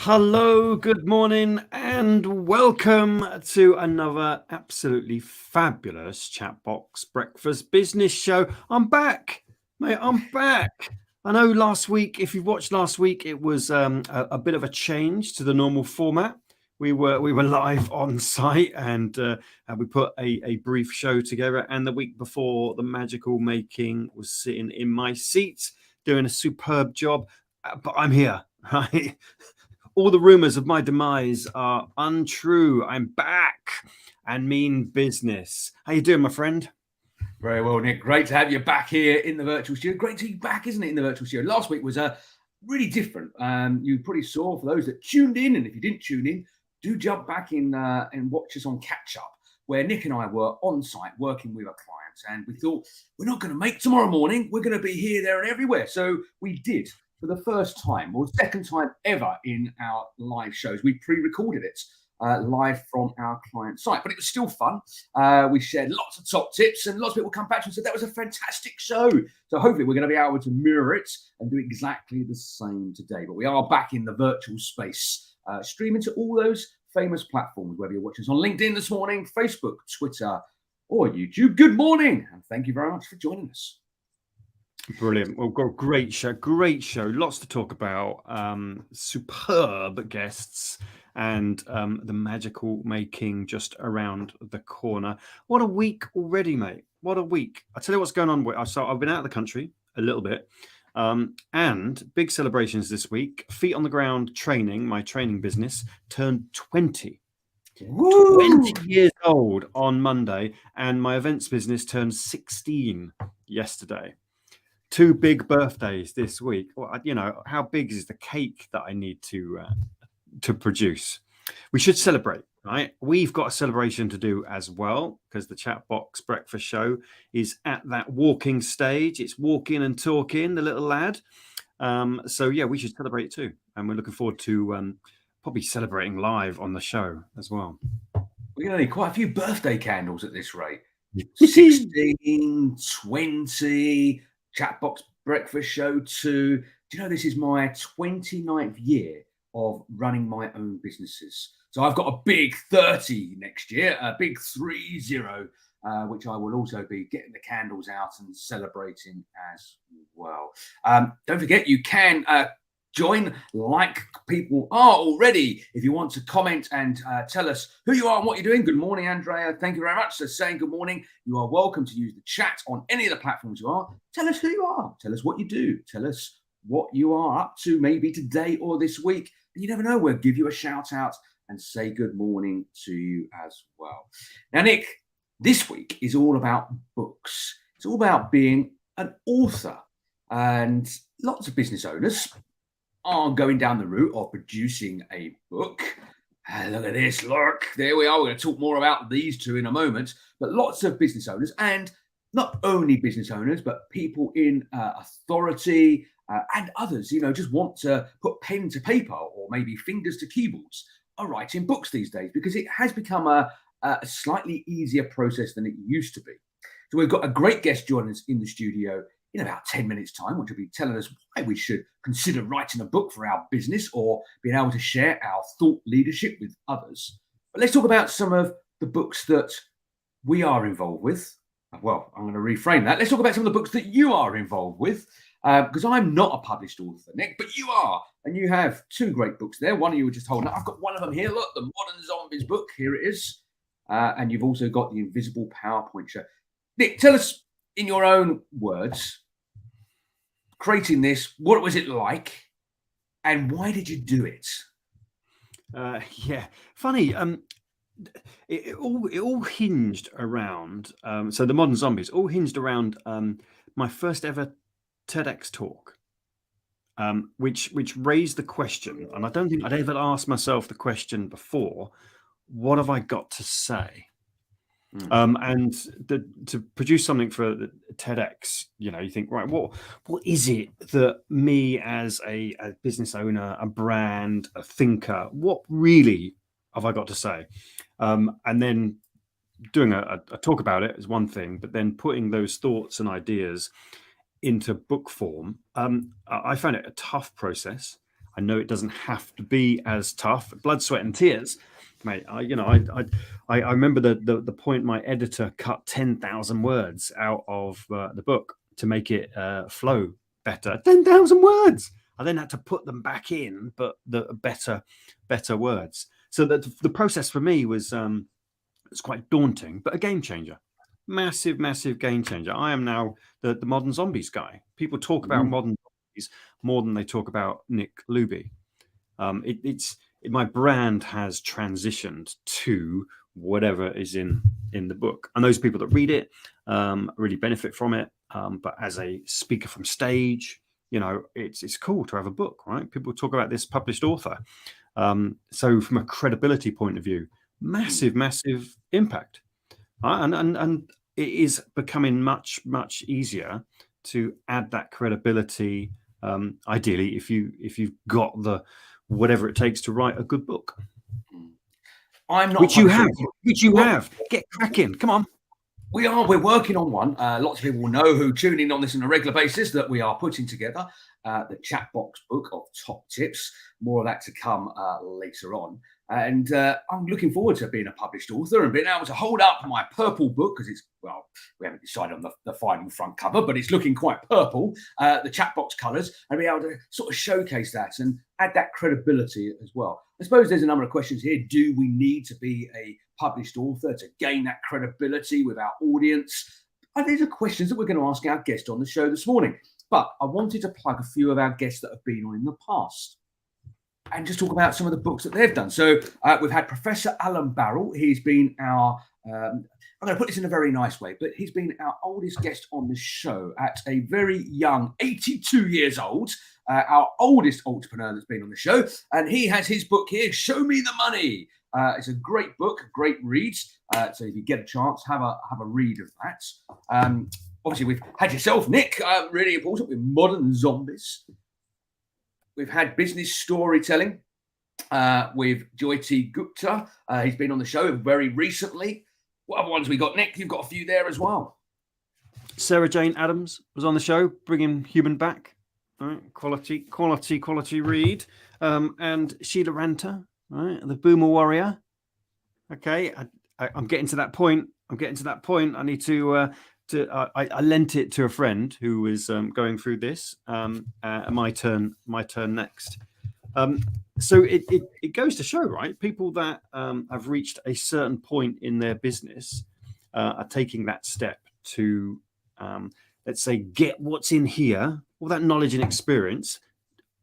Hello, good morning, and welcome to another absolutely fabulous Chatbox Breakfast Business Show. I'm back, mate. I'm back. I know last week, if you've watched last week, it was a bit of a change to the normal format. We were live on site, and we put a brief show together. And the week before, the magical making was sitting in my seat doing a superb job. But I'm here, right? All the rumors of my demise are untrue. I'm back and mean business. How you doing, my friend? Very well, Nick. Great to have you back here in the virtual studio. Great to be back, isn't it, in the virtual studio? Last week was really different. You probably saw, for those that tuned in, and if you didn't tune in, do jump back in and watch us on Catch Up, where Nick and I were on site working with our clients, and we thought, we're not going to make tomorrow morning. We're going to be here, there, and everywhere. So we did. For the first time, or second time ever in our live shows, we pre-recorded it live from our client site. But it was still fun. We shared lots of top tips, and lots of people come back to us and said that was a fantastic show. So hopefully we're going to be able to mirror it and do exactly the same today. But we are back in the virtual space, streaming to all those famous platforms, whether you're watching us on LinkedIn this morning, Facebook, Twitter, or YouTube. Good morning, and thank you very much for joining us. Brilliant. Well, got a great show. Lots to talk about. Superb guests and the magical making just around the corner. What a week already, mate. What a week. I'll tell you what's going on. So I've been out of the country a little bit. And big celebrations this week. Feet on the ground training, my training business, turned 20. Woo! 20 years old on Monday, and my events business turned 16 yesterday. 2 big birthdays this week. Well, you know, how big is the cake that I need to produce? We should celebrate, right? We've got a celebration to do as well, because the Chatbox Breakfast Show is at that walking stage. It's walking and talking, the little lad. So yeah, we should celebrate too, and we're looking forward to probably celebrating live on the show as well. We're going to need quite a few birthday candles at this rate. 16, 20. Chatbox Breakfast Show 2. Do you know this is my 29th year of running my own businesses? So I've got a big 30 next year, a big 30, which I will also be getting the candles out and celebrating as well. Don't forget, you can join like people are already. If you want to comment and tell us who you are and what you're doing. Good morning, Andrea. Thank you very much for saying good morning. You are welcome to use the chat on any of the platforms you are. Tell us who you are. Tell us what you do. Tell us what you are up to maybe today or this week. And you never know, we'll give you a shout out and say good morning to you as well. Now, Nick, this week is all about books. It's all about being an author. And lots of business owners are going down the route of producing a book. Look at this, look, there we are. We're going to talk more about these two in a moment. But lots of business owners, and not only business owners, but people in authority and others, you know, just want to put pen to paper or maybe fingers to keyboards, are writing books these days, because it has become a slightly easier process than it used to be. So we've got a great guest joining us in the studio in about 10 minutes' time, which will be telling us why we should consider writing a book for our business or being able to share our thought leadership with others. But let's talk about some of the books that we are involved with. Well, I'm going to reframe that. Let's talk about some of the books that you are involved with, because I'm not a published author, Nick, but you are. And you have 2 great books there. One of you were just holding up. I've got one of them here. Look, the Modern Zombies book. Here it is. And you've also got the Invisible PowerPoint show. Nick, tell us in your own words, creating this, what was it like, and why did you do it? Yeah, funny. It all hinged around. So the Modern Zombies all hinged around my first ever TEDx talk, which raised the question, and I don't think I'd ever asked myself the question before: what have I got to say? And to produce something for the TEDx, you know, you think, right, what is it that me as a business owner, a brand, a thinker, what really have I got to say? And then doing a talk about it is one thing, but then putting those thoughts and ideas into book form, I found it a tough process. I know it doesn't have to be as tough. Blood, sweat, and tears, mate. I remember the point my editor cut 10,000 words out of the book to make it flow better. 10,000 words. I then had to put them back in, but the better words. So that the process for me was it's quite daunting, but a game changer. Massive game changer. I am now the modern zombies guy. People talk about modern zombies more than they talk about Nick Luby. My brand has transitioned to whatever is in the book, and those people that read it really benefit from it. But as a speaker from stage, it's cool to have a book, right? People talk about this published author. So from a credibility point of view, massive impact. And it is becoming much easier to add that credibility. Ideally, if you've got the whatever it takes to write a good book. I'm not. Which you have. Get cracking. Come on. We're working on one. Lots of people will know who tune in on this on a regular basis that we are putting together the Chatbox book of top tips. More of that to come later on. And I'm looking forward to being a published author and being able to hold up my purple book, because we haven't decided on the final front cover, but it's looking quite purple, the Chatbox colours, and be able to sort of showcase that and add that credibility as well. I suppose there's a number of questions here. Do we need to be a published author to gain that credibility with our audience? And these are questions that we're going to ask our guest on the show this morning. But I wanted to plug a few of our guests that have been on in the past and just talk about some of the books that they've done. So we've had Professor Alan Barrell. He's been our, I'm going to put this in a very nice way, but he's been our oldest guest on the show at a very young 82 years old, our oldest entrepreneur that's been on the show. And he has his book here, Show Me the Money. It's a great book, great read. So if you get a chance, have a read of that. Obviously, we've had yourself, Nick, really important with Modern Zombies. We've had business storytelling with Jyoti Gupta. He's been on the show very recently. What other ones we got, Nick? You've got a few there as well. Sarah Jane Adams was on the show, bringing human back. Right? Quality read. And Sheila Ranta, right? The Boomer Warrior. Okay, I'm getting to that point. I need to... I lent it to a friend who was going through this. My turn next. So it goes to show, right? People that have reached a certain point in their business are taking that step to, let's say, get what's in here, all that knowledge and experience.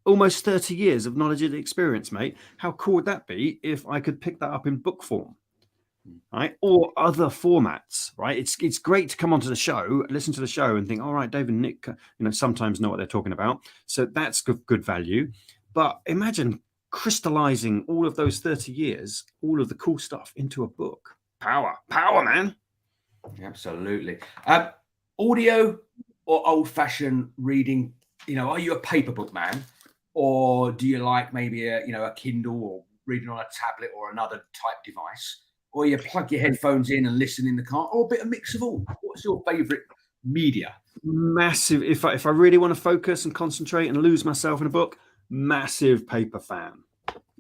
Almost 30 years of knowledge and experience, mate. How cool would that be if I could pick that up in book form? Right, or other formats, right? It's great to come onto the show, listen to the show, and think, all right, Dave and Nick, sometimes know what they're talking about, so that's good value. But imagine crystallizing all of those 30 years, all of the cool stuff into a book. Power, man. Absolutely. Audio or old-fashioned reading? Are you a paper book man, or do you like maybe a Kindle or reading on a tablet or another type device? Or you plug your headphones in and listen in the car, or a bit of mix of all? What's your favourite media? Massive. If I really want to focus and concentrate and lose myself in a book, massive paper fan.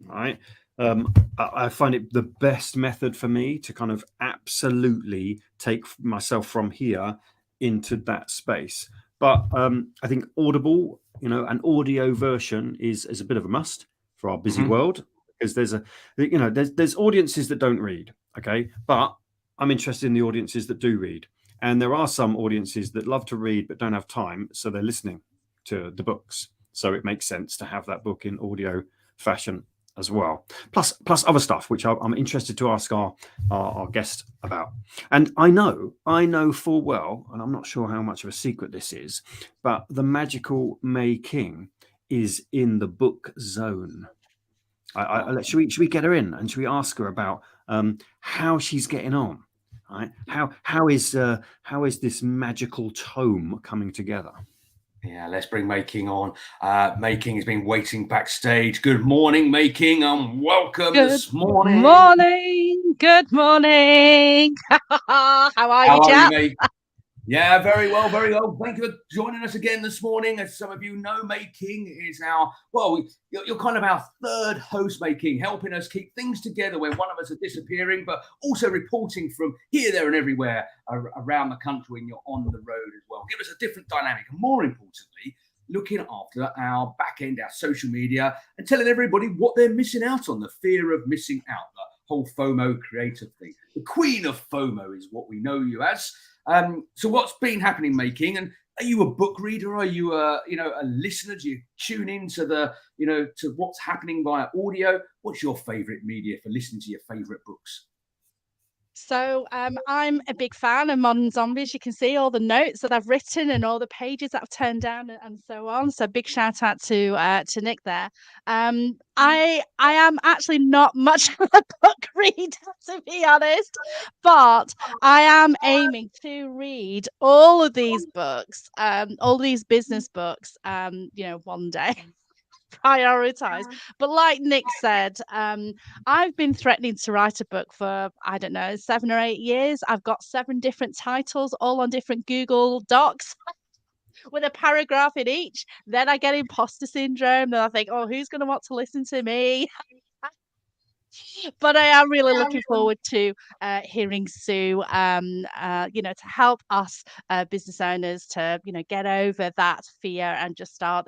Right. I find it the best method for me to kind of absolutely take myself from here into that space. But I think Audible, an audio version is a bit of a must for our busy world. Because there's audiences that don't read, okay, but I'm interested in the audiences that do read, and there are some audiences that love to read but don't have time, so they're listening to the books. So it makes sense to have that book in audio fashion as well, plus other stuff which I'm interested to ask our guest about. And I know full well, and I'm not sure how much of a secret this is, but the magical May King is in the book zone. Should we get her in and should we ask her about how she's getting on? Right? How is this magical tome coming together? Yeah, let's bring May King on. May King has been waiting backstage. Good morning, May King, and welcome this morning. Good morning. How are you, chap? May? Yeah, very well, very well. Thank you for joining us again this morning. As some of you know, Making is you're kind of our third host, Making, helping us keep things together when one of us are disappearing, but also reporting from here, there, and everywhere around the country when you're on the road as well. Give us a different dynamic, and more importantly, looking after our back end, our social media, and telling everybody what they're missing out on, the fear of missing out, the whole FOMO creative thing. The queen of FOMO is what we know you as. So what's been happening, Making? And are you a book reader? Are you a listener? Do you tune into to what's happening via audio? What's your favorite media for listening to your favorite books? So I'm a big fan of Modern Zombies. You can see all the notes that I've written and all the pages that I've turned down and so on. So big shout out to Nick there. I am actually not much of a book reader, to be honest, but I am aiming to read all of these books, all these business books, one day. Prioritize. But like Nick said, I've been threatening to write a book for, I don't know, 7 or 8 years. I've got 7 different titles, all on different Google Docs with a paragraph in each. Then I get imposter syndrome. Then I think, oh, who's going to want to listen to me? But I am really looking forward to hearing Sue, to help us business owners to, get over that fear and just start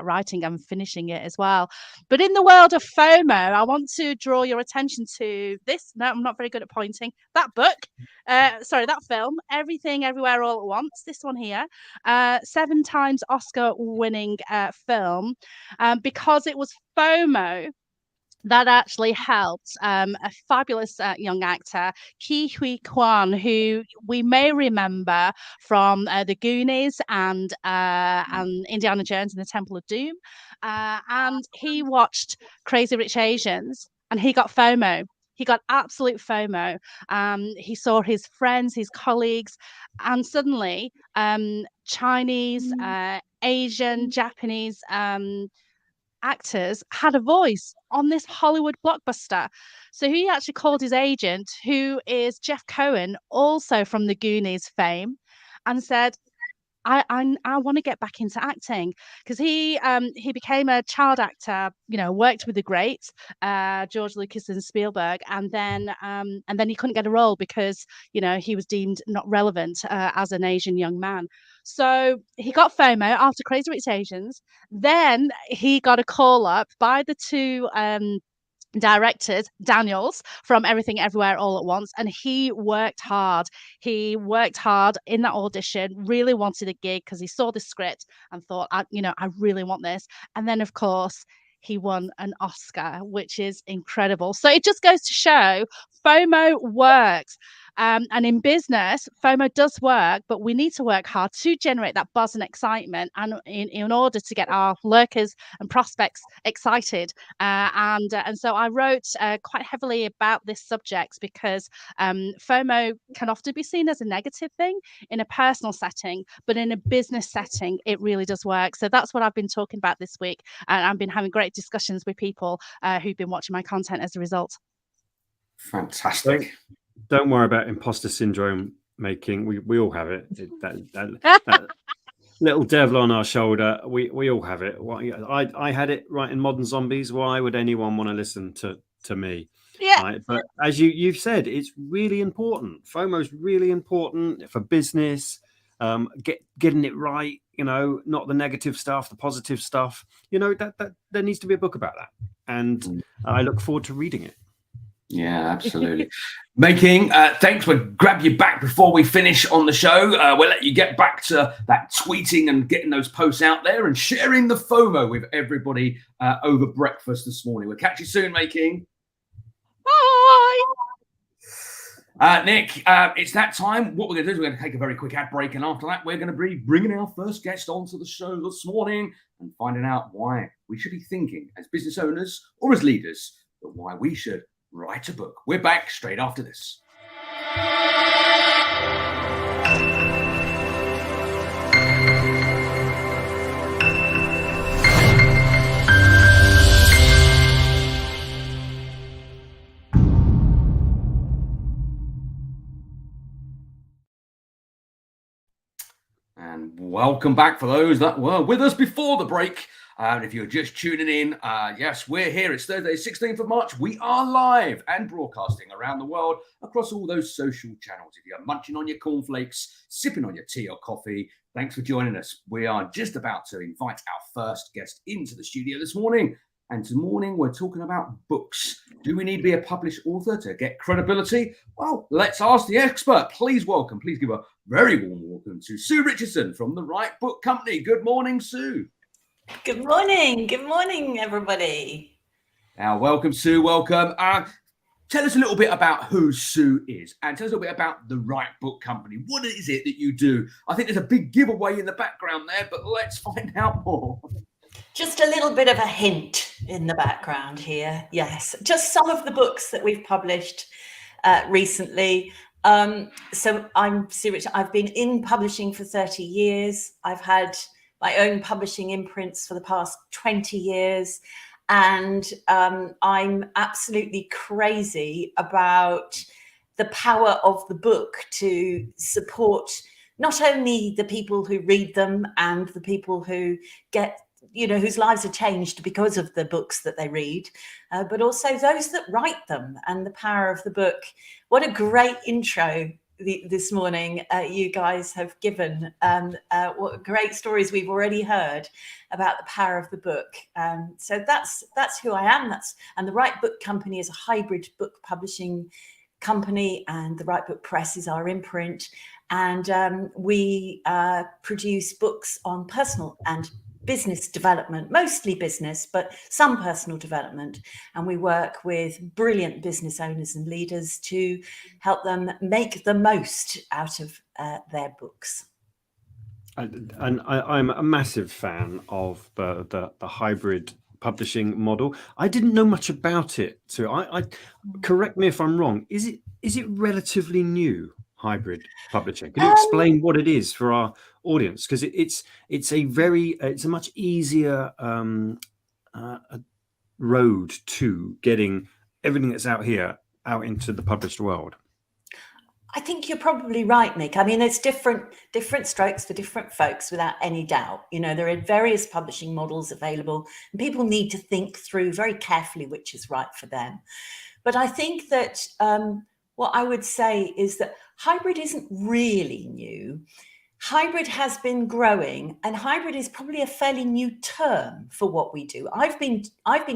writing and finishing it as well. But in the world of FOMO, I want to draw your attention to this. No, I'm not very good at pointing. That book, that film, Everything Everywhere All at Once. This one here, 7 times Oscar-winning film, because it was FOMO that actually helped a fabulous young actor, Ke Huy Quan, who we may remember from The Goonies and Indiana Jones and the Temple of Doom. And he watched Crazy Rich Asians and he got FOMO. He got absolute FOMO. He saw his friends, his colleagues, and suddenly Chinese, Asian, Japanese actors had a voice on this Hollywood blockbuster. So he actually called his agent, who is Jeff Cohen, also from the Goonies fame, and said, I want to get back into acting, because he became a child actor, worked with the greats, George Lucas and Spielberg, and then he couldn't get a role because he was deemed not relevant as an Asian young man. So he got FOMO after Crazy Rich Asians. Then he got a call up by the 2 directors, Daniels from Everything Everywhere All at Once, and he worked hard. He worked hard in that audition, really wanted a gig because he saw the script and thought, I really want this. And then, of course, he won an Oscar, which is incredible. So it just goes to show FOMO works. And in business, FOMO does work, but we need to work hard to generate that buzz and excitement, and in order to get our lurkers and prospects excited. And so I wrote quite heavily about this subject because FOMO can often be seen as a negative thing in a personal setting, but in a business setting, it really does work. So that's what I've been talking about this week, and I've been having great discussions with people who've been watching my content as a result. Fantastic. Don't worry about imposter syndrome, Making. We all have it. That little devil on our shoulder. We all have it. I had it right in Modern Zombies. Why would anyone want to listen to me? Yeah. Right? But as you've said, it's really important. FOMO is really important for business. Getting it right. Not the negative stuff, the positive stuff. That there needs to be a book about that, and I look forward to reading it. Yeah, absolutely. Making, thanks. We'll grab you back before we finish on the show. We'll let you get back to that tweeting and getting those posts out there and sharing the FOMO with everybody over breakfast this morning. We'll catch you soon, Making. Bye. Nick, it's that time. What we're going to do is we're going to take a very quick ad break, and after that, we're going to be bringing our first guest onto the show this morning and finding out why we should be thinking as business owners or as leaders, but why we should write a book. We're back straight after this. Welcome back for those that were with us before the break. And if you're just tuning in, yes, we're here. It's Thursday, 16th of March. We are live and broadcasting around the world across all those social channels. If you're munching on your cornflakes, sipping on your tea or coffee, thanks for joining us. We are just about to invite our first guest into the studio this morning. And this morning, we're talking about books. Do we need to be a published author to get credibility? Well, let's ask the expert. Please give a very warm welcome to Sue Richardson from the Right Book Company. Good morning, Sue. Good morning. Good morning, everybody. Now, welcome, Sue. Welcome. Tell us a little bit about who Sue is and tell us a little bit about the Right Book Company. What is it that you do? I think there's a big giveaway in the background there, but let's find out more. Just a little bit of a hint in the background here. Yes, just some of the books that we've published recently. So I'm Sue Richardson. I've been in publishing for 30 years. I've had my own publishing imprints for the past 20 years. And I'm absolutely crazy about the power of the book to support not only the people who read them and the people who get, whose lives are changed because of the books that they read, but also those that write them and the power of the book. What a great intro this morning you guys have given. What great stories we've already heard about the power of the book. So that's who I am. And the Right Book Company is a hybrid book publishing company, and the Right Book Press is our imprint. And we produce books on personal and business development, mostly business, but some personal development. And we work with brilliant business owners and leaders to help them make the most out of their books. And I'm a massive fan of the hybrid publishing model. I didn't know much about it, so I correct me if I'm wrong. Is it relatively new, hybrid publishing? Can you explain what it is for our audience? Because it's a much easier road to getting everything that's out here out into the published world. I think you're probably right, Nick. I mean, it's different strokes for different folks, without any doubt. There are various publishing models available, and people need to think through very carefully which is right for them. But I think that what I would say is that hybrid isn't really new. Hybrid has been growing, and hybrid is probably a fairly new term for what we do. I've been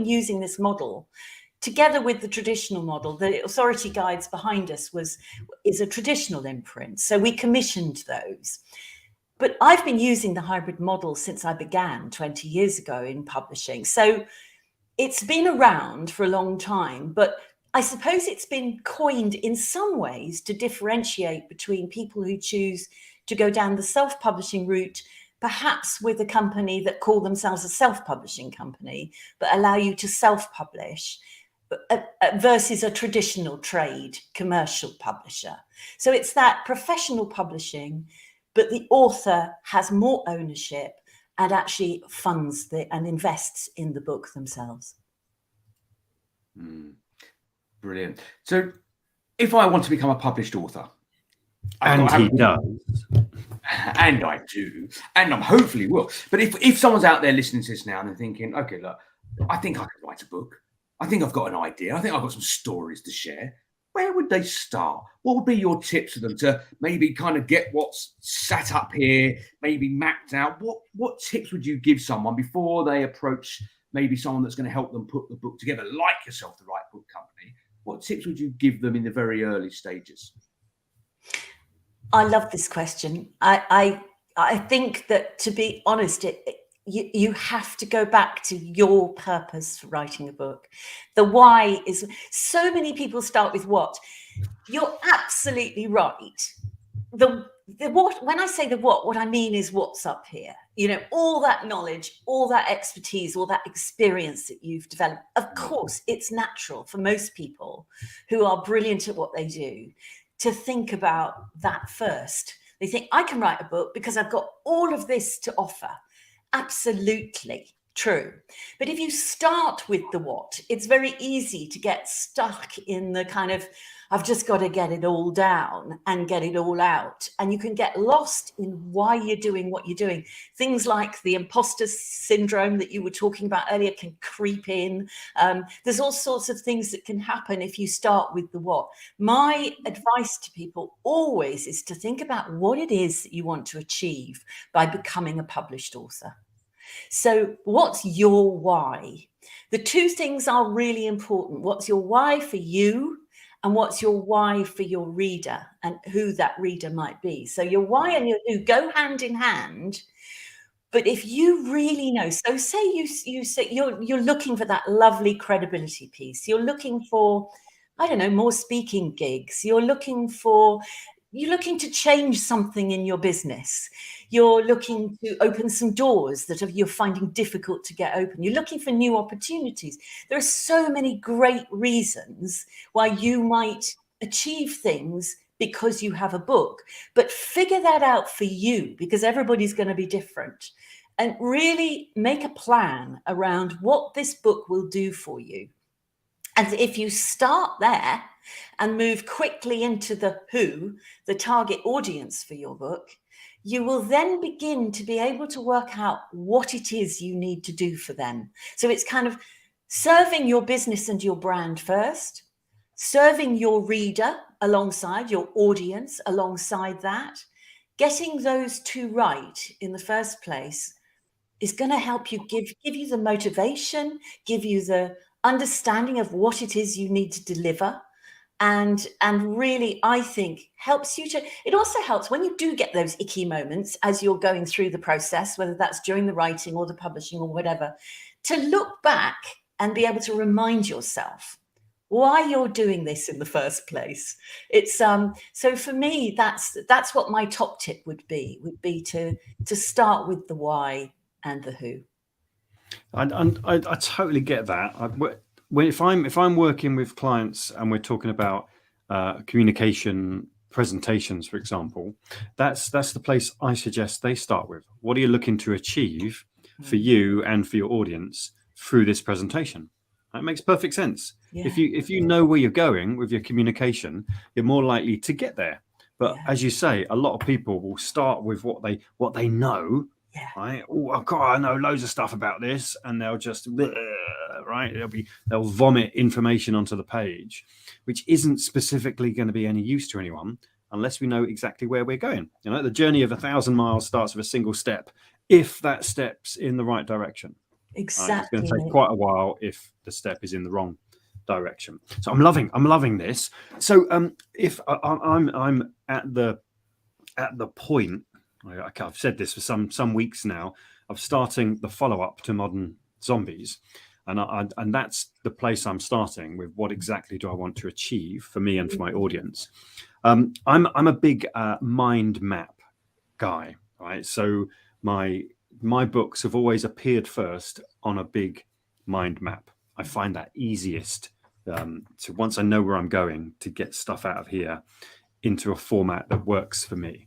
using this model together with the traditional model. The authority guides behind us is a traditional imprint, so we commissioned those. But I've been using the hybrid model since I began 20 years ago in publishing. So it's been around for a long time, but I suppose it's been coined in some ways to differentiate between people who choose to go down the self-publishing route, perhaps with a company that call themselves a self-publishing company, but allow you to self-publish, versus a traditional trade commercial publisher. So it's that professional publishing, but the author has more ownership and actually funds and invests in the book themselves. Brilliant. So if I want to become a published author, And he does. And I do, and I'm hopefully will. But if someone's out there listening to this now and they're thinking, okay, look, I think I could write a book. I think I've got an idea. I think I've got some stories to share. Where would they start? What would be your tips for them to maybe kind of get what's sat up here, maybe mapped out? What tips would you give someone before they approach maybe someone that's going to help them put the book together, like yourself, the Right Book Company? What tips would you give them in the very early stages? I love this question. I think that, to be honest, you have to go back to your purpose for writing a book. The why is, so many people start with what. You're absolutely right. The what, when I say the what I mean is what's up here. All that knowledge, all that expertise, all that experience that you've developed. Of course, it's natural for most people who are brilliant at what they do to think about that first. They think, I can write a book because I've got all of this to offer. Absolutely. True. But if you start with the what, it's very easy to get stuck in the kind of, I've just got to get it all down and get it all out. And you can get lost in why you're doing what you're doing. Things like the imposter syndrome that you were talking about earlier can creep in. There's all sorts of things that can happen if you start with the what. My advice to people always is to think about what it is that you want to achieve by becoming a published author. So what's your why? The two things are really important. What's your why for you, and what's your why for your reader, and who that reader might be. So your why and your who go hand in hand. But if you really know, so say you say you're looking for that lovely credibility piece. You're looking for, I don't know, more speaking gigs. You're looking to change something in your business. You're looking to open some doors that you're finding difficult to get open. You're looking for new opportunities. There are so many great reasons why you might achieve things because you have a book, but figure that out for you, because everybody's going to be different, and really make a plan around what this book will do for you. And if you start there and move quickly into the who, the target audience for your book, you will then begin to be able to work out what it is you need to do for them. So it's kind of serving your business and your brand first, serving your reader alongside, your audience alongside that. Getting those two right in the first place is going to help you give you the motivation, give you the understanding of what it is you need to deliver, and really, I think, helps you to, it also helps when you do get those icky moments as you're going through the process, whether that's during the writing or the publishing or whatever, to look back and be able to remind yourself why you're doing this in the first place. It's so for me, that's what my top tip would be to start with the why and the who. I totally get that. If I'm working with clients and we're talking about communication presentations, for example, that's the place I suggest they start with. What are you looking to achieve for you and for your audience through this presentation? That makes perfect sense. Yeah. If you know where you're going with your communication, you're more likely to get there. But as you say, a lot of people will start with what they know. Yeah. Right. Oh God, I know loads of stuff about this, and they'll just right. They'll vomit information onto the page, which isn't specifically going to be any use to anyone unless we know exactly where we're going. You know, the journey of 1,000 miles starts with a single step, if that step's in the right direction. Exactly. It's going to take quite a while if the step is in the wrong direction. So I'm loving this. So if I'm at the point, I've said this for some weeks now, of starting the follow-up to Modern Zombies, and that's the place I'm starting with. What exactly do I want to achieve for me and for my audience? I'm a big mind map guy, right? So my books have always appeared first on a big mind map. I find that easiest to, once I know where I'm going, to get stuff out of here into a format that works for me.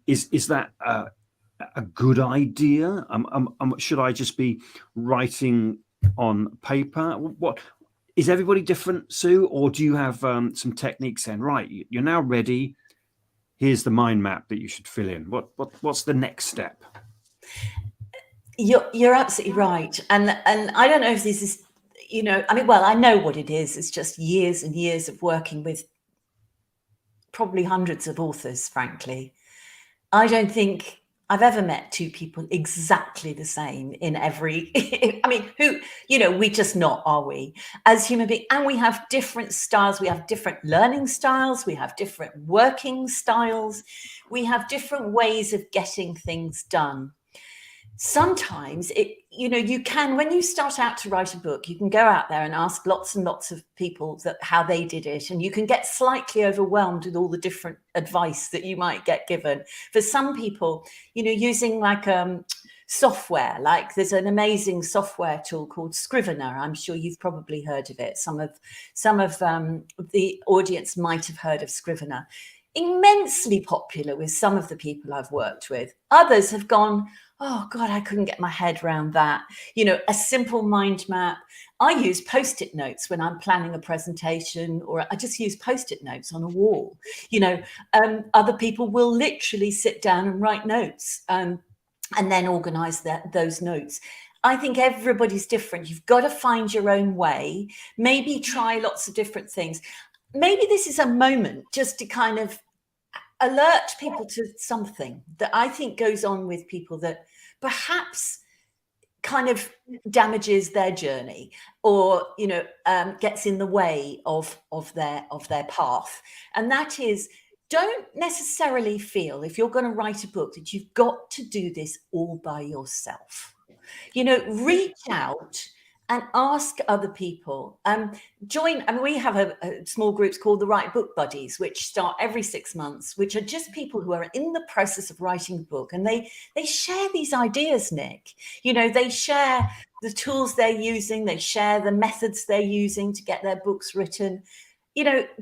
Is that a good idea? Should I just be writing on paper? What is everybody different, Sue? Or do you have some techniques saying, right, you're now ready, here's the mind map that you should fill in? What's the next step? You're absolutely right. And I don't know if this is, I know what it is. It's just years and years of working with probably hundreds of authors, frankly. I don't think I've ever met two people exactly the same in every, we're just not, are we, as human beings? And we have different styles. We have different learning styles. We have different working styles. We have different ways of getting things done. Sometimes you can, when you start out to write a book, you can go out there and ask lots and lots of people how they did it. And you can get slightly overwhelmed with all the different advice that you might get given. For some people, using like software, like there's an amazing software tool called Scrivener. I'm sure you've probably heard of it. Some of the audience might have heard of Scrivener. Immensely popular with some of the people I've worked with. Others have gone, oh God, I couldn't get my head around that. You know, a simple mind map. I use Post-it notes when I'm planning a presentation, or I just use Post-it notes on a wall. You know, other people will literally sit down and write notes and then organize those notes. I think everybody's different. You've got to find your own way. Maybe try lots of different things. Maybe this is a moment just to kind of alert people to something that I think goes on with people that perhaps kind of damages their journey, or gets in the way of their path. And that is, don't necessarily feel, if you're going to write a book, that you've got to do this all by yourself. Reach out and ask other people. Join. I mean, we have a small groups called the Right Book Buddies, which start every 6 months, which are just people who are in the process of writing a book, and they share these ideas, Nick. They share the tools they're using, they share the methods they're using to get their books written.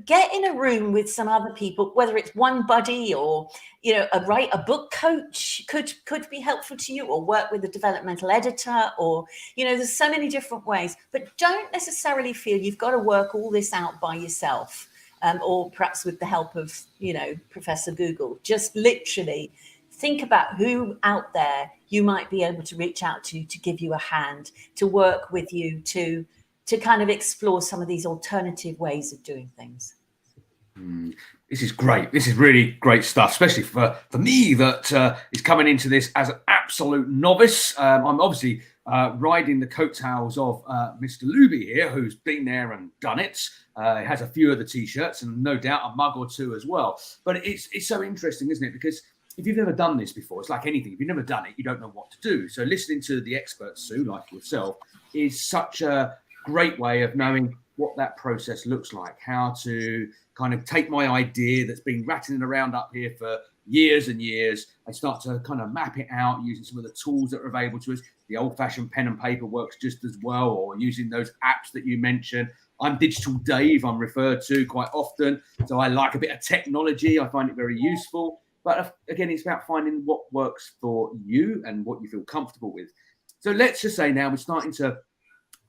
Get in a room with some other people, whether it's one buddy or, a book coach could be helpful to you, or work with a developmental editor, or, there's so many different ways. But don't necessarily feel you've got to work all this out by yourself, or perhaps with the help of, Professor Google. Just literally think about who out there you might be able to reach out to give you a hand, to work with you, to kind of explore some of these alternative ways of doing things. This is great. This is really great stuff, especially for me that is coming into this as an absolute novice. I'm obviously riding the coattails of Mr. Luby here, who's been there and done it. He has a few of the T-shirts and no doubt a mug or two as well. But it's so interesting, isn't it? Because if you've never done this before, it's like anything. If you've never done it, you don't know what to do. So listening to the experts, Sue, like yourself, is such a great way of knowing what that process looks like, how to kind of take my idea that's been rattling around up here for years and years and start to kind of map it out using some of the tools that are available to us. The old-fashioned pen and paper works just as well, or using those apps that you mentioned. I'm Digital Dave, I'm referred to quite often. So I like a bit of technology. I find it very useful. But again, it's about finding what works for you and what you feel comfortable with. So let's just say now we're starting to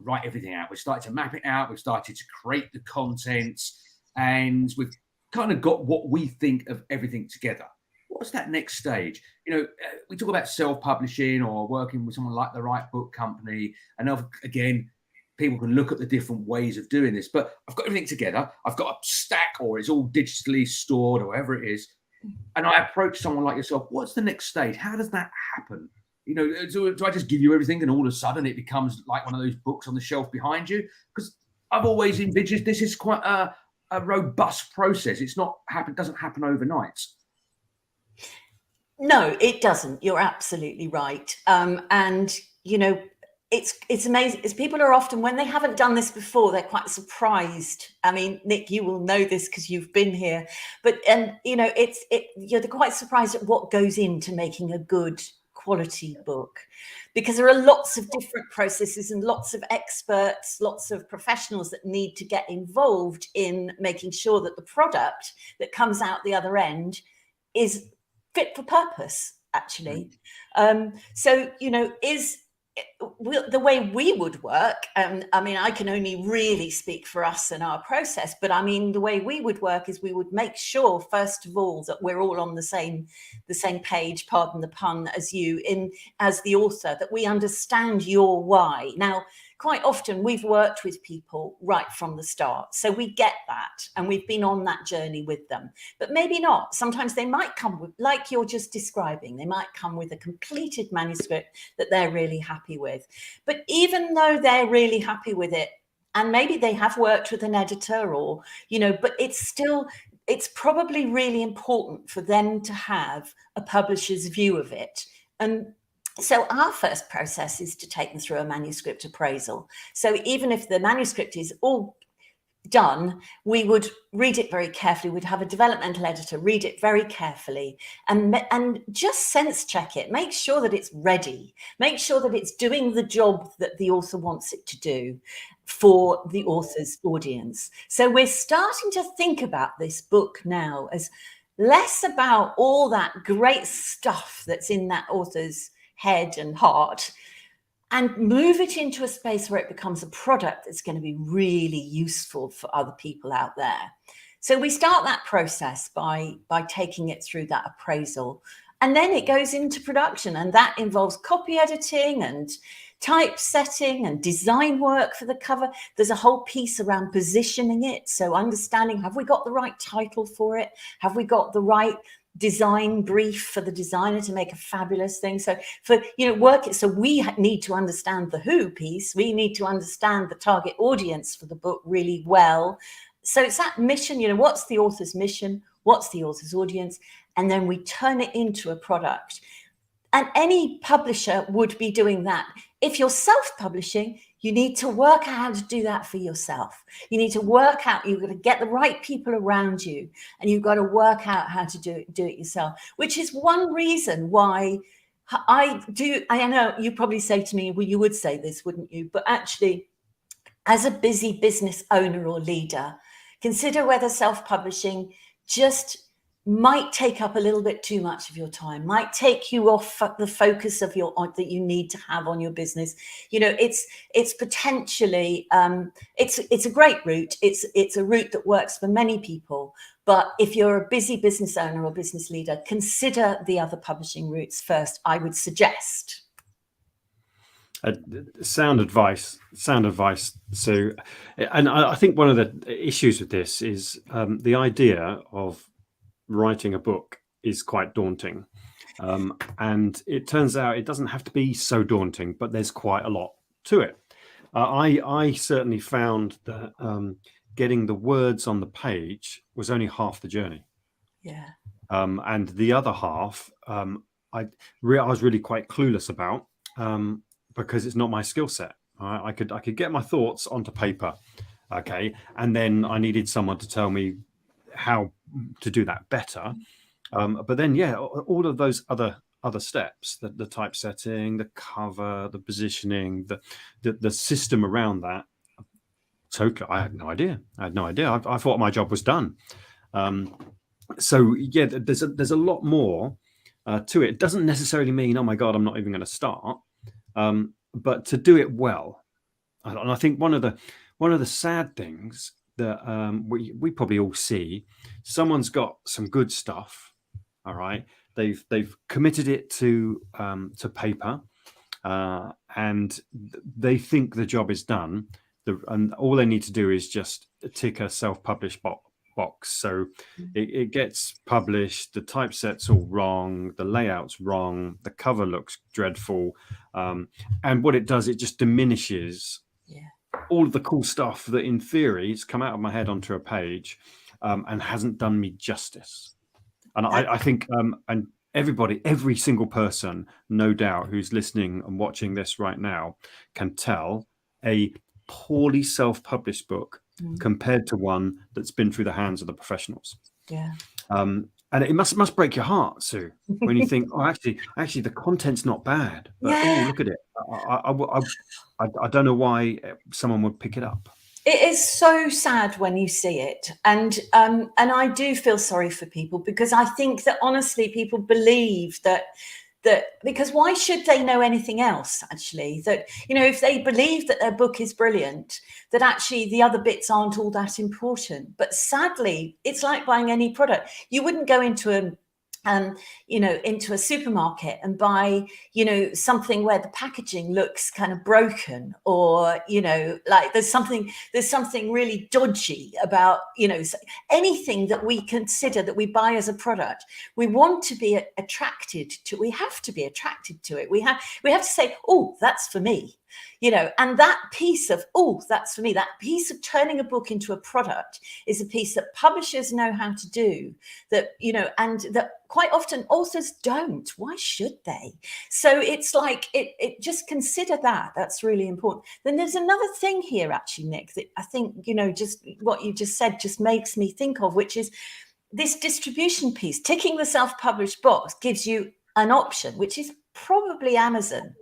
write everything out. We've started to map it out. We've started to create the content, and we've kind of got what we think of everything together. What's that next stage? We talk about self-publishing or working with someone like the Right Book Company. And again, people can look at the different ways of doing this, but I've got everything together. I've got a stack, or it's all digitally stored, or whatever it is. And I approach someone like yourself. What's the next stage? How does that happen? Do I just give you everything and all of a sudden it becomes like one of those books on the shelf behind you? Because I've always envisaged this is quite a robust process. Doesn't happen overnight. No, it doesn't. You're absolutely right. It's amazing. People are often, when they haven't done this before, they're quite surprised. I mean, Nick, you will know this because you've been here. But they're quite surprised at what goes into making a good quality book, because there are lots of different processes and lots of experts, lots of professionals that need to get involved in making sure that the product that comes out the other end is fit for purpose, actually. The way we would work, and I mean, I can only really speak for us and our process, but I mean, the way we would work is we would make sure, first of all, that we're all on the same page, pardon the pun, as the author, that we understand your why. Now, quite often we've worked with people right from the start, so we get that, and we've been on that journey with them. But maybe not. Sometimes they might come with, like you're just describing, they might come with a completed manuscript that they're really happy with. But even though they're really happy with it, and maybe they have worked with an editor, or but it's probably really important for them to have a publisher's view of it. And so our first process is to take them through a manuscript appraisal. So even if the manuscript is all done, we would read it very carefully. We'd have a developmental editor read it very carefully and just sense check it. Make sure that it's ready. Make sure that it's doing the job that the author wants it to do for the author's audience. So we're starting to think about this book now as less about all that great stuff that's in that author's head and heart, and move it into a space where it becomes a product that's going to be really useful for other people out there. So we start that process by taking it through that appraisal, and then it goes into production, and that involves copy editing and typesetting and design work for the cover. There's a whole piece around positioning it, so understanding, have we got the right title for it? Have we got the right design brief for the designer to make a fabulous thing? So for, work it, so we need to understand the who piece, we need to understand the target audience for the book really well. So it's that mission, what's the author's mission, what's the author's audience, and then we turn it into a product. And any publisher would be doing that. If you're self-publishing, you need to work out how to do that for yourself. You need to work out, you've got to get the right people around you, and you've got to work out how to do it yourself, which is one reason why I know you probably say to me, well, you would say this, wouldn't you? But actually, as a busy business owner or leader, consider whether self-publishing just might take up a little bit too much of your time, might take you off the focus of that you need to have on your business. It's potentially it's a great route. It's a route that works for many people. But if you're a busy business owner or business leader, consider the other publishing routes first, I would suggest. Sound advice, Sue. And I think one of the issues with this is the idea of writing a book is quite daunting, and it turns out it doesn't have to be so daunting, but there's quite a lot to it. I certainly found that getting the words on the page was only half the journey. Yeah. And the other half, I was really quite clueless about, because it's not my skill set. I could get my thoughts onto paper, okay, and then I needed someone to tell me how to do that better. But then, all of those other steps, the typesetting, the cover, the positioning, the system around that, totally, I had no idea. I thought my job was done. So there's a lot more to it. It doesn't necessarily mean, oh my God, I'm not even going to start. But to do it well, and I think one of the sad things that we probably all see, someone's got some good stuff, all right, they've committed it to paper, and they think the job is done, and all they need to do is just tick a self-published box. So it gets published, the typeset's all wrong, the layout's wrong, the cover looks dreadful, and what it does, it just diminishes all of the cool stuff that in theory has come out of my head onto a page, and hasn't done me justice. And I think and every single person, no doubt, who's listening and watching this right now can tell a poorly self-published book compared to one that's been through the hands of the professionals. Yeah. And it must break your heart, Sue, when you think, oh, actually the content's not bad, but oh, look at it. I don't know why someone would pick it up. It is so sad when you see it, and I do feel sorry for people, because I think that honestly people believe that because why should they know anything else, actually, that if they believe that their book is brilliant, that actually the other bits aren't all that important. But sadly, it's like buying any product. You wouldn't go into a supermarket and buy, something where the packaging looks kind of broken, or, like there's something really dodgy about, anything that we consider that we buy as a product. We want to be attracted to, we have to be attracted to it. We have to say, oh, that's for me. And that piece of, oh, that's for me, that piece of turning a book into a product is a piece that publishers know how to do, that, and that quite often authors don't. Why should they? So it's like, it just consider that. That's really important. Then there's another thing here, actually, Nick, that I think, just what you just said just makes me think of, which is this distribution piece. Ticking the self-published box gives you an option, which is probably Amazon,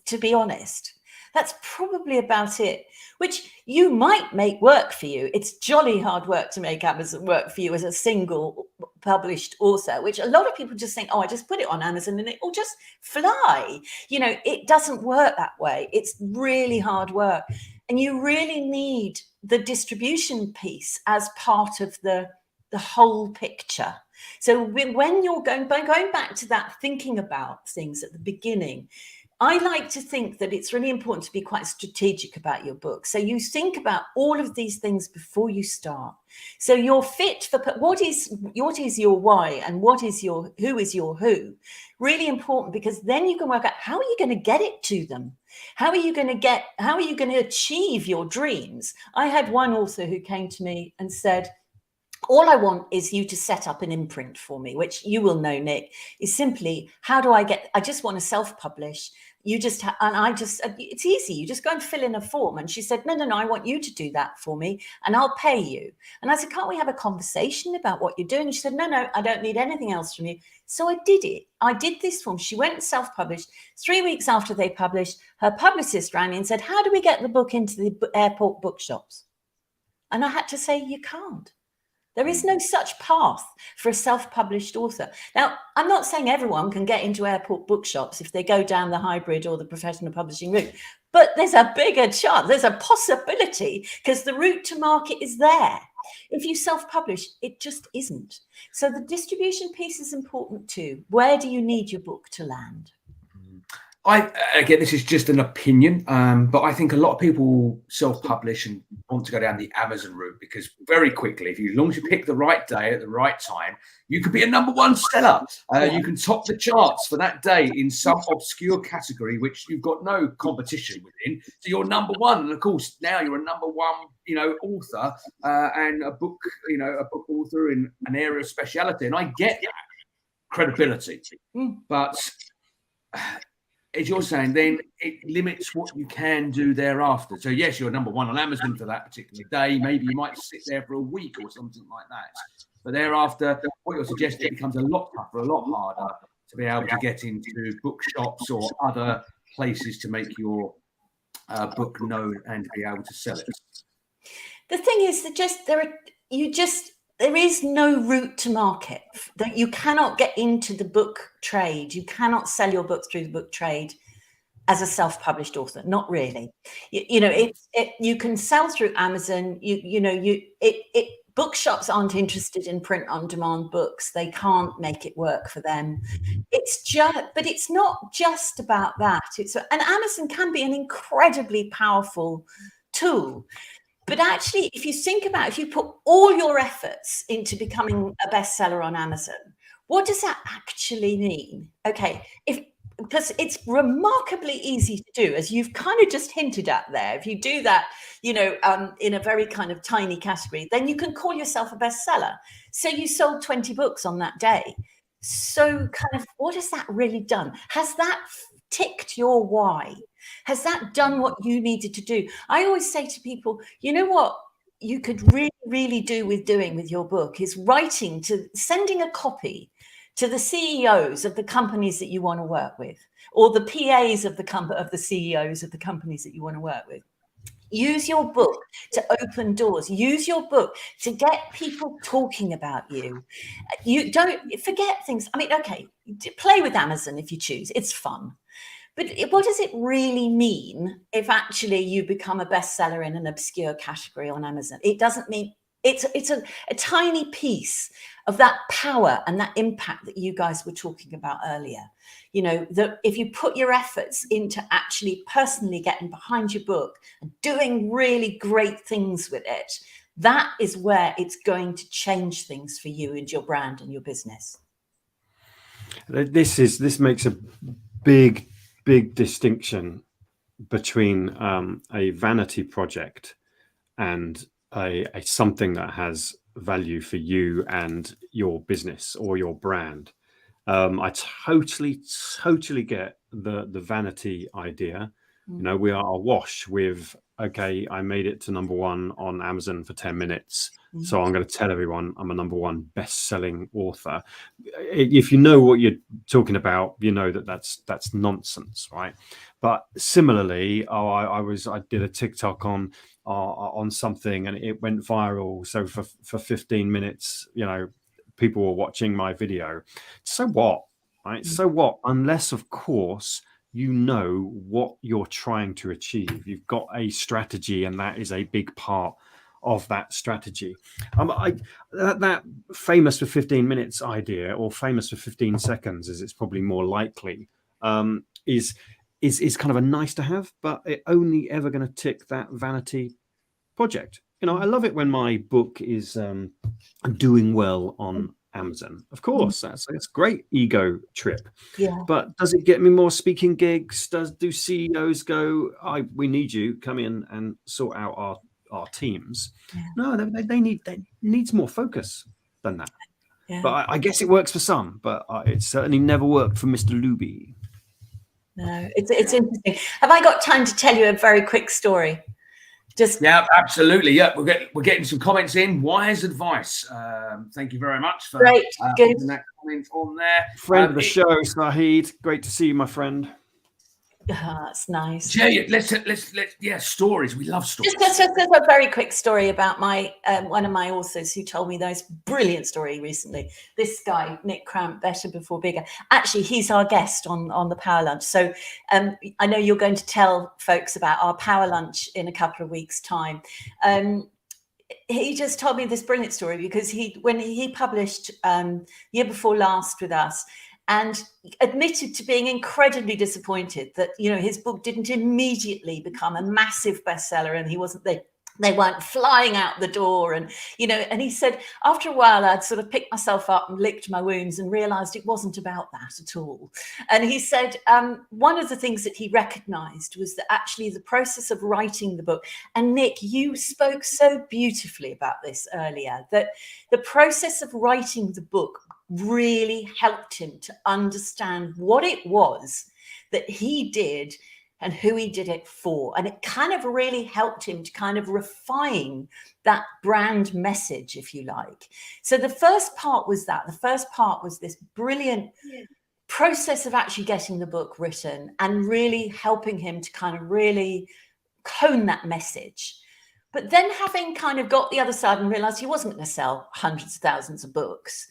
to be honest. That's probably about it, which you might make work for you. It's jolly hard work to make Amazon work for you as a single published author, which a lot of people just think, oh, I just put it on Amazon and it will just fly. You know, it doesn't work that way. It's really hard work. And you really need the distribution piece as part of the whole picture. So when you're going back to that, thinking about things at the beginning, I like to think that it's really important to be quite strategic about your book. So you think about all of these things before you start. So you're fit for what is your why and what is your who is your who. Really important, because then you can work out how are you going to get it to them. How are you going to achieve your dreams? I had one author who came to me and said, all I want is you to set up an imprint for me, which you will know, Nick, is simply, I just want to self-publish. It's easy. You just go and fill in a form. And she said, no, I want you to do that for me and I'll pay you. And I said, can't we have a conversation about what you're doing? And she said, no, I don't need anything else from you. So I did it. I did this form. She went and self-published. 3 weeks after they published, her publicist rang in and said, how do we get the book into the airport bookshops? And I had to say, you can't. There is no such path for a self-published author. Now, I'm not saying everyone can get into airport bookshops if they go down the hybrid or the professional publishing route, but there's a bigger chance, there's a possibility, because the route to market is there. If you self-publish, it just isn't. So the distribution piece is important too. Where do you need your book to land? Again, this is just an opinion, but I think a lot of people self-publish and want to go down the Amazon route because very quickly, as long as you pick the right day at the right time, you could be a #1 seller. You can top the charts for that day in some obscure category, which you've got no competition within. So you're #1, and of course now you're a #1, author and a book author in an area of speciality, and I get that credibility, but as you're saying, then it limits what you can do thereafter. So yes, you're #1 on Amazon for that particular day. Maybe you might sit there for a week or something like that. But thereafter, what you're suggesting becomes a lot tougher, a lot harder to be able to get into bookshops or other places to make your book known and to be able to sell it. The thing is that there is no route to market. That you cannot get into the book trade. You cannot sell your books through the book trade as a self-published author. Not really. You can sell through Amazon. Bookshops aren't interested in print-on-demand books. They can't make it work for them. But it's not just about that. And Amazon can be an incredibly powerful tool. But actually, if you put all your efforts into becoming a bestseller on Amazon, what does that actually mean? Okay, because it's remarkably easy to do, as you've kind of just hinted at there. If you do that, in a very kind of tiny category, then you can call yourself a bestseller. So you sold 20 books on that day. So kind of, what has that really done? Has that ticked your why? Has that done what you needed to do? I always say to people, you know what you could really, really do with your book is sending a copy to the CEOs of the companies that you want to work with, or the PAs of the CEOs of the companies that you want to work with. Use your book to open doors. Use your book to get people talking about you. You don't forget things. I mean, okay, play with Amazon if you choose. It's fun. But what does it really mean if actually you become a bestseller in an obscure category on Amazon? It doesn't mean it's a tiny piece of that power and that impact that you guys were talking about earlier. That if you put your efforts into actually personally getting behind your book and doing really great things with it, that is where it's going to change things for you and your brand and your business. This makes a big distinction between a vanity project and a something that has value for you and your business or your brand. I totally get the vanity idea. We are awash with, okay, I made it to #1 on Amazon for 10 minutes. So I'm going to tell everyone I'm a #1 best-selling author. If you know what you're talking about, you know that's nonsense, right? But similarly, I did a TikTok on something and it went viral. So for 15 minutes, people were watching my video. So what, right? So what? Unless, of course, you know what you're trying to achieve. You've got a strategy, and that is a big part of that strategy. That famous for 15 minutes idea, or famous for 15 seconds, as it's probably more likely, is kind of a nice to have, but it only ever going to tick that vanity project. I love it when my book is doing well on Amazon. Of course, that's a great ego trip. Yeah. But does it get me more speaking gigs? Do CEOs go, we need you, come in and sort out our teams? Yeah. No, they needs more focus than that. Yeah. But I guess it works for some, but it certainly never worked for Mr. Luby. No, it's interesting. Have I got time to tell you a very quick story? Yeah, absolutely. Yeah, we're getting some comments in. Wise advice. Thank you very much for good. putting that comment on there. Friend of the show, Sahid. Great to see you, my friend. That's nice. Jay, let's stories. We love stories. Just a very quick story about my one of my authors who told me those brilliant story recently. This guy, Nick Cramp, Better Before Bigger. Actually, he's our guest on the Power Lunch. So I know you're going to tell folks about our Power Lunch in a couple of weeks' time. He just told me this brilliant story because when he published year before last with us, and admitted to being incredibly disappointed that his book didn't immediately become a massive bestseller, and he wasn't they weren't flying out the door, and and he said after a while I'd sort of picked myself up and licked my wounds and realized it wasn't about that at all. And he said one of the things that he recognized was that actually the process of writing the book, and Nick, you spoke so beautifully about this earlier, that the process of writing the book really helped him to understand what it was that he did and who he did it for. And it kind of really helped him to kind of refine that brand message, if you like. So the first part was that. The first part was this brilliant process of actually getting the book written and really helping him to kind of really hone that message. But then having kind of got the other side and realized he wasn't going to sell hundreds of thousands of books,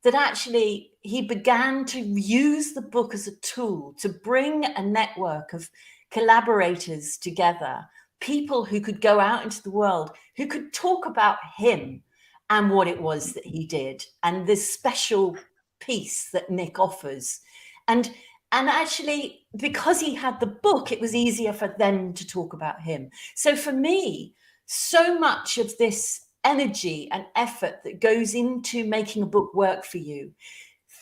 that actually he began to use the book as a tool to bring a network of collaborators together, people who could go out into the world, who could talk about him and what it was that he did, and this special piece that Nick offers. And actually, because he had the book, it was easier for them to talk about him. So for me, so much of this energy and effort that goes into making a book work for you,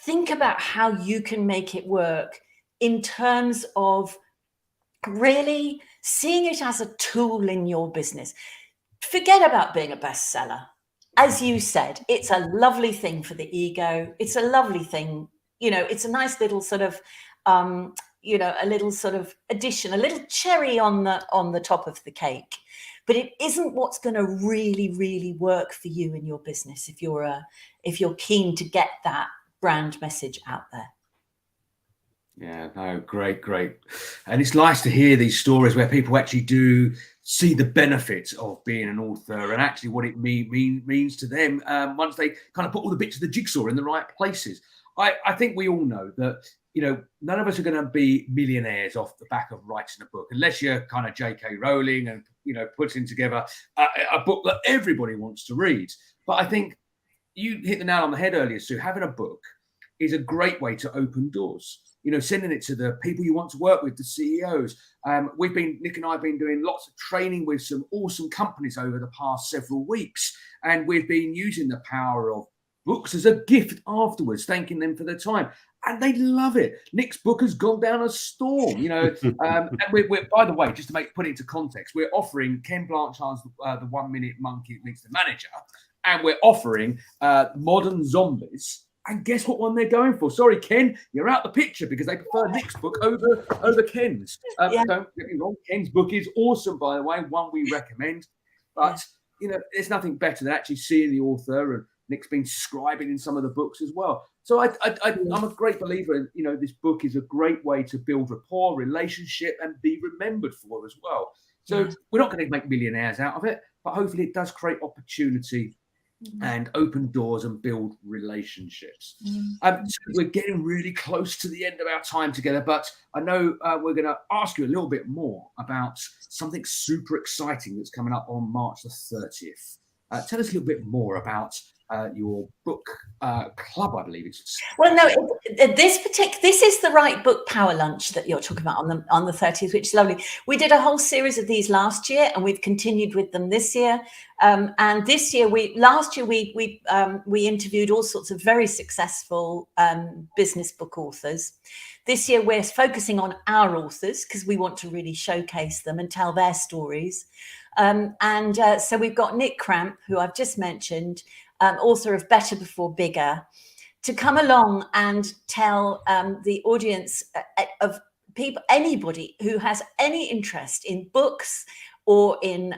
think about how you can make it work in terms of really seeing it as a tool in your business. Forget about being a bestseller. As you said, it's a lovely thing for the ego. It's a lovely thing. It's a nice little sort of a little sort of addition, a little cherry on the top of the cake. But it isn't what's going to really, really work for you in your business if you're keen to get that brand message out there. Yeah, no, great. And it's nice to hear these stories where people actually do see the benefits of being an author and actually what it means to them once they kind of put all the bits of the jigsaw in the right places. I think we all know that none of us are going to be millionaires off the back of writing a book, unless you're kind of J.K. Rowling and, putting together a book that everybody wants to read. But I think you hit the nail on the head earlier, Sue. Having a book is a great way to open doors. Sending it to the people you want to work with, the CEOs. Nick and I have been doing lots of training with some awesome companies over the past several weeks. And we've been using the power of books as a gift afterwards, thanking them for their time. And they love it. Nick's book has gone down a storm, and we're by the way, just to put it into context, we're offering Ken Blanchard's The 1 Minute Monkey Meets the Manager, and we're offering Modern Zombies. And guess what one they're going for? Sorry, Ken, you're out the picture because they prefer Nick's book over Ken's. Don't get me wrong, Ken's book is awesome, by the way, one we recommend. But there's nothing better than actually seeing the author, and Nick's been scribing in some of the books as well. So I'm a great believer in, this book is a great way to build rapport, relationship, and be remembered for as well. So we're not going to make millionaires out of it, but hopefully it does create opportunity and open doors and build relationships. So we're getting really close to the end of our time together, but I know we're going to ask you a little bit more about something super exciting that's coming up on March the 30th. Tell us a little bit more about your book club, I believe it's. Well, no, this is the Right Book Power Lunch that you're talking about on the 30th, which is lovely. We did a whole series of these last year, and we've continued with them this year. And this year, last year we interviewed all sorts of very successful business book authors. This year we're focusing on our authors because we want to really showcase them and tell their stories. So we've got Nick Cramp, who I've just mentioned, author of Better Before Bigger, to come along and tell the audience of people, anybody who has any interest in books or in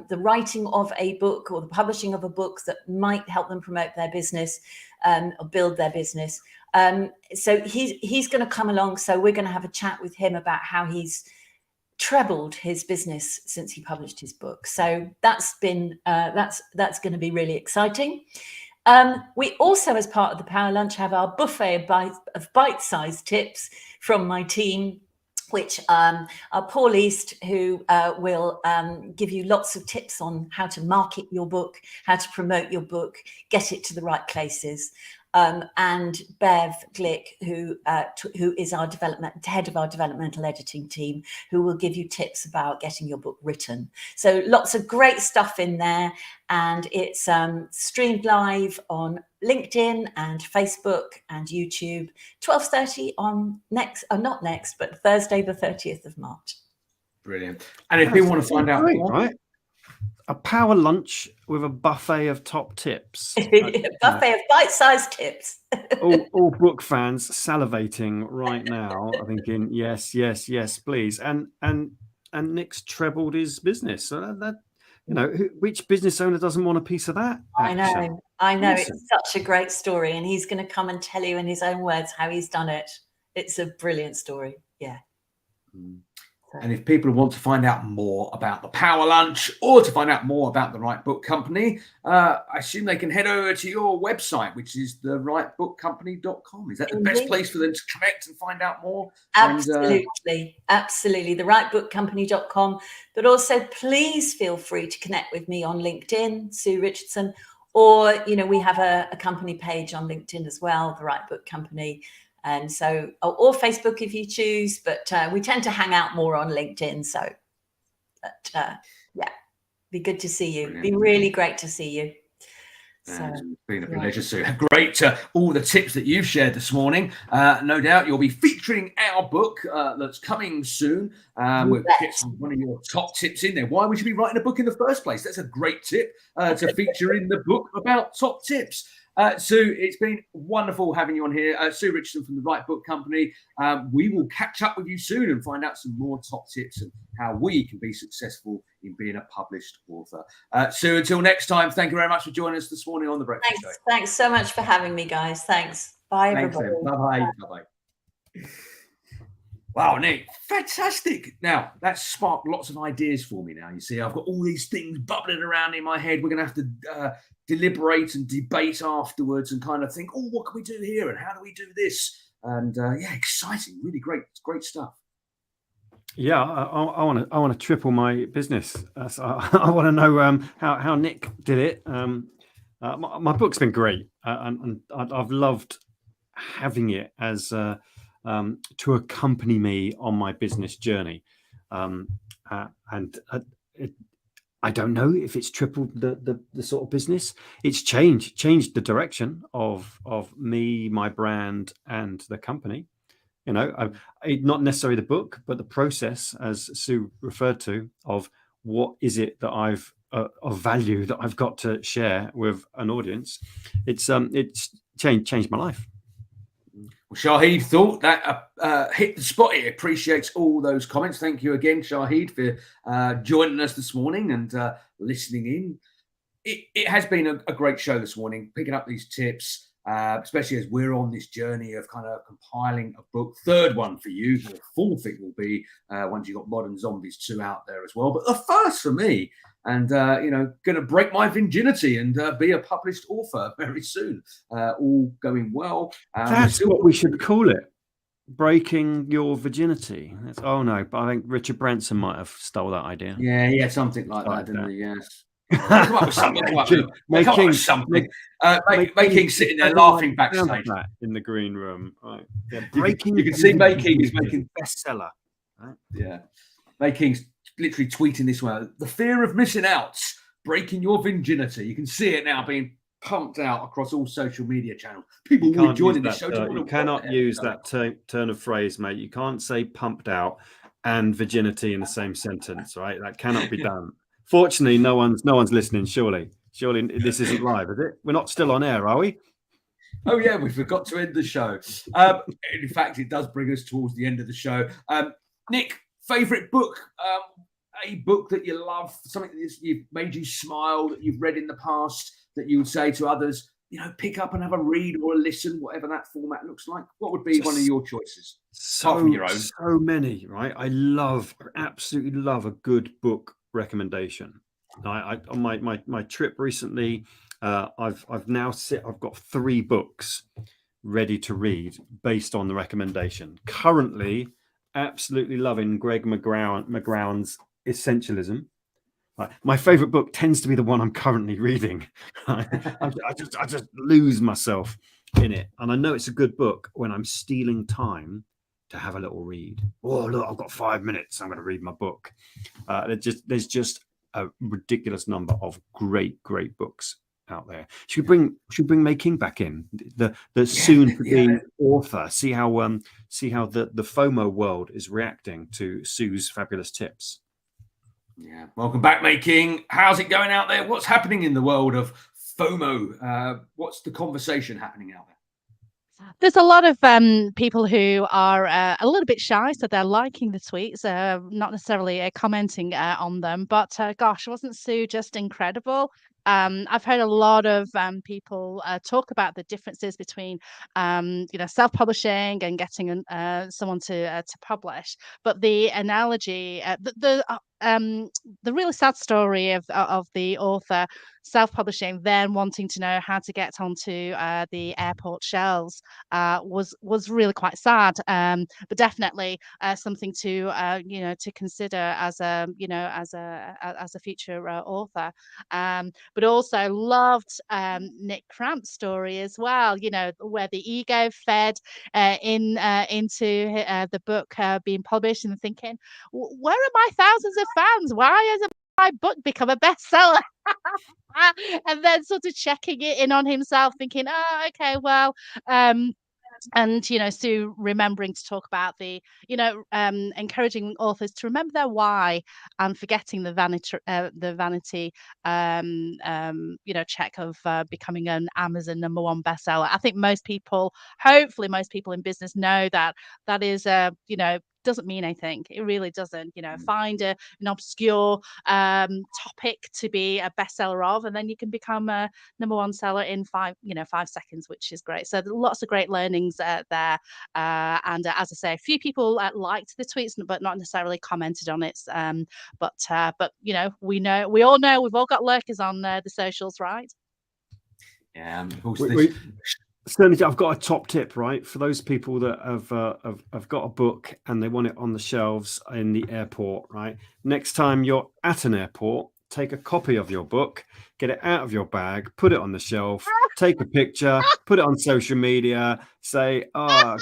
the writing of a book or the publishing of a book that might help them promote their business or build their business. So he's going to come along. So we're going to have a chat with him about how he's trebled his business since he published his book. So that's been that's going to be really exciting. We also, as part of the Power Lunch, have our buffet of bite-sized tips from my team, which are Paul East, who will give you lots of tips on how to market your book, how to promote your book, get it to the right places. And Bev Glick, who is our head of our developmental editing team, who will give you tips about getting your book written. So lots of great stuff in there, and it's streamed live on LinkedIn and Facebook and YouTube, 12:30 on Thursday the 30th of March. Brilliant. And if people want to find out more, right? A power lunch with a buffet of top tips. Buffet of bite-sized tips. all book fans salivating right now, thinking yes, please. And Nick's trebled his business. So that which business owner doesn't want a piece of that? I know. Awesome. It's such a great story, and he's going to come and tell you in his own words how he's done it. It's a brilliant story. Yeah. And if people want to find out more about the Power Lunch or to find out more about the Right Book Company, I assume they can head over to your website, which is therightbookcompany.com. Is that the best place for them to connect and find out more? Absolutely. Absolutely. Therightbookcompany.com. But also, please feel free to connect with me on LinkedIn, Sue Richardson, or, we have a company page on LinkedIn as well, The Right Book Company. And so, or Facebook if you choose, but we tend to hang out more on LinkedIn. So, be good to see you. Brilliant. Be really great to see you. So, it's been a pleasure, Sue. Great, all the tips that you've shared this morning. No doubt you'll be featuring our book that's coming soon. We'll get one of your top tips in there. Why would you be writing a book in the first place? That's a great tip to feature in the book about top tips. Sue, it's been wonderful having you on here. Sue Richardson from the Right Book Company. We will catch up with you soon and find out some more top tips and how we can be successful in being a published author. Sue, until next time, thank you very much for joining us this morning on The Breakfast Show. Thanks so much for having me, guys. Thanks. Bye, everybody. Bye-bye. Bye-bye. Wow, Nick, fantastic. Now, that's sparked lots of ideas for me now. You see, I've got all these things bubbling around in my head. We're going to have to deliberate and debate afterwards and kind of think, what can we do here and how do we do this? And exciting, really great stuff. Yeah, I want to triple my business. I want to know how Nick did it. My book's been great, and I've loved having it as to accompany me on my business journey. I don't know if it's tripled the sort of business. It's changed the direction of me, my brand, and the company. Not necessarily the book, but the process, as Sue referred to, of what is it that I've of value that I've got to share with an audience. It's changed my life. Well, Shahid thought that hit the spot. He appreciates all those comments. Thank you again, Shahid, for joining us this morning and listening in. it has been a great show this morning, picking up these tips, especially as we're on this journey of kind of compiling a book. Third one for you, or fourth it will be once you've got Modern Zombies 2 out there as well. But the first for me, and going to break my virginity and be a published author very soon. All going well. That's what we should call it. Breaking your virginity. Oh no, but I think Richard Branson might have stole that idea. Yeah, something like that, didn't he? Yes. Come up with something. Making sitting there laughing backstage in the green room. Right. Yeah, breaking. You can see Making is making bestseller. Right? Yeah, Making's literally tweeting this one. The fear of missing out, breaking your virginity. You can see it now being pumped out across all social media channels. People will be joining the show. You cannot use that turn of phrase, mate. You can't say pumped out and virginity in the same sentence, right? That cannot be done. Fortunately, no one's listening. Surely this isn't live, is it? We're not still on air, are we? Oh yeah, we forgot to end the show. In fact, it does bring us towards the end of the show. Nick, favorite book? A book that you love, something that you've made you smile, that you've read in the past, that you would say to others, pick up and have a read or a listen, whatever that format looks like. What would be one of your choices? Apart from your own. So many, right? I absolutely love a good book recommendation. On my trip recently, I've got 3 books ready to read based on the recommendation. Currently, absolutely loving Greg McGowan's Essentialism. My favorite book tends to be the one I'm currently reading. I just lose myself in it, and I know it's a good book when I'm stealing time to have a little read. Oh look, I've got 5 minutes. I'm going to read my book. There's just a ridiculous number of great books out there. Should we bring May King back in, the soon to be author? See how the FOMO world is reacting to Sue's fabulous tips. Yeah, welcome back, May King. How's it going out there? What's happening in the world of FOMO? What's the conversation happening out there? There's a lot of people who are a little bit shy, so they're liking the tweets, not necessarily commenting on them. But gosh, wasn't Sue just incredible? I've heard a lot of people talk about the differences between, self-publishing and getting someone to publish. But the analogy, the really sad story of the author self-publishing, then wanting to know how to get onto the airport shelves was really quite sad. But definitely something to consider as a future author. But also loved Nick Cramp's story as well, where the ego fed into the book being published and thinking, where are my thousands of fans? Why hasn't my book become a bestseller? And then sort of checking it in on himself, thinking, oh, okay, well, and Sue remembering to talk about the encouraging authors to remember their why and forgetting the vanity check of becoming an Amazon #1 bestseller. I think hopefully most people in business know that is doesn't mean anything. It really doesn't. Find an obscure topic to be a bestseller of, and then you can become a #1 seller in 5 seconds, which is great. So lots of great learnings there. And as I say, a few people liked the tweets, but not necessarily commented on it. But we all know we've all got lurkers on the socials, right? Yeah, certainly, I've got a top tip, right, for those people that have got a book and they want it on the shelves in the airport, right? Next time you're at an airport, take a copy of your book, get it out of your bag, put it on the shelf, take a picture, put it on social media, say, "Oh,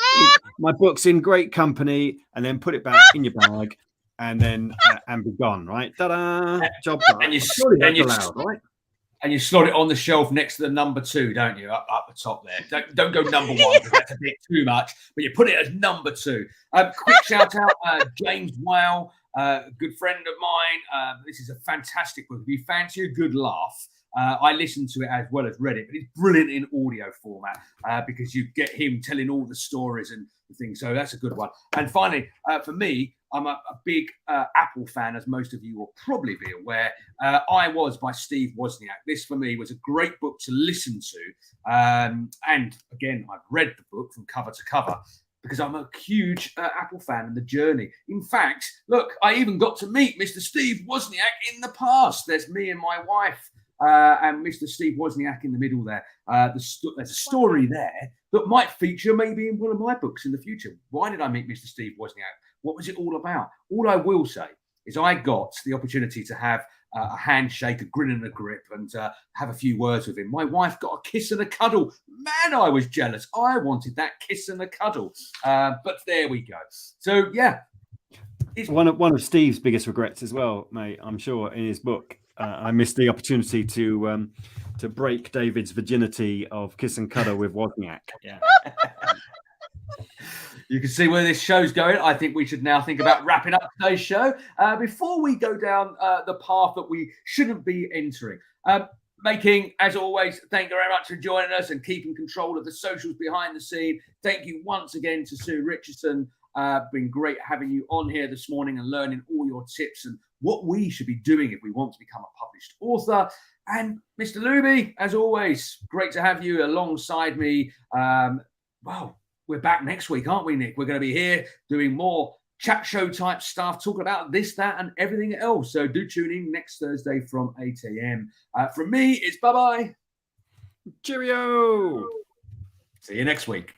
my book's in great company," and then put it back in your bag, and then and be gone, right? Ta-da! Job done. And you're allowed, right? And you slot it on the shelf next to the #2, don't you? Up the top there. Don't go #1 because that's a bit too much. But you put it as #2. Quick shout out, James Wow, good friend of mine. This is a fantastic book. If you fancy a good laugh, I listened to it as well as read it, but it's brilliant in audio format because you get him telling all the stories and things. So that's a good one. And finally, for me, I'm a big Apple fan, as most of you will probably be aware. I Was by Steve Wozniak. This, for me, was a great book to listen to. And again, I've read the book from cover to cover because I'm a huge Apple fan and the journey. In fact, look, I even got to meet Mr. Steve Wozniak in the past. There's me and my wife and Mr. Steve Wozniak in the middle there. There's a story there that might feature maybe in one of my books in the future. Why did I meet Mr. Steve Wozniak? What was it all about? All I will say is I got the opportunity to have a handshake, a grin and a grip, and have a few words with him. My wife got a kiss and a cuddle. Man, I was jealous. I wanted that kiss and a cuddle. But there we go. So, yeah. It's one of Steve's biggest regrets as well, mate, I'm sure, in his book. I missed the opportunity to break David's virginity of kiss and cuddle with Wozniak. Yeah. You can see where this show's going. I think we should now think about wrapping up today's show before we go down the path that we shouldn't be entering. Making, as always, thank you very much for joining us and keeping control of the socials behind the scene. Thank you once again to Sue Richardson. Been great having you on here this morning and learning all your tips and what we should be doing if we want to become a published author. And Mr. Luby, as always, great to have you alongside me. Wow. We're back next week, aren't we, Nick? We're going to be here doing more chat show type stuff, talking about this, that, and everything else. So do tune in next Thursday from 8 a.m. From me, it's bye-bye. Cheerio. See you next week.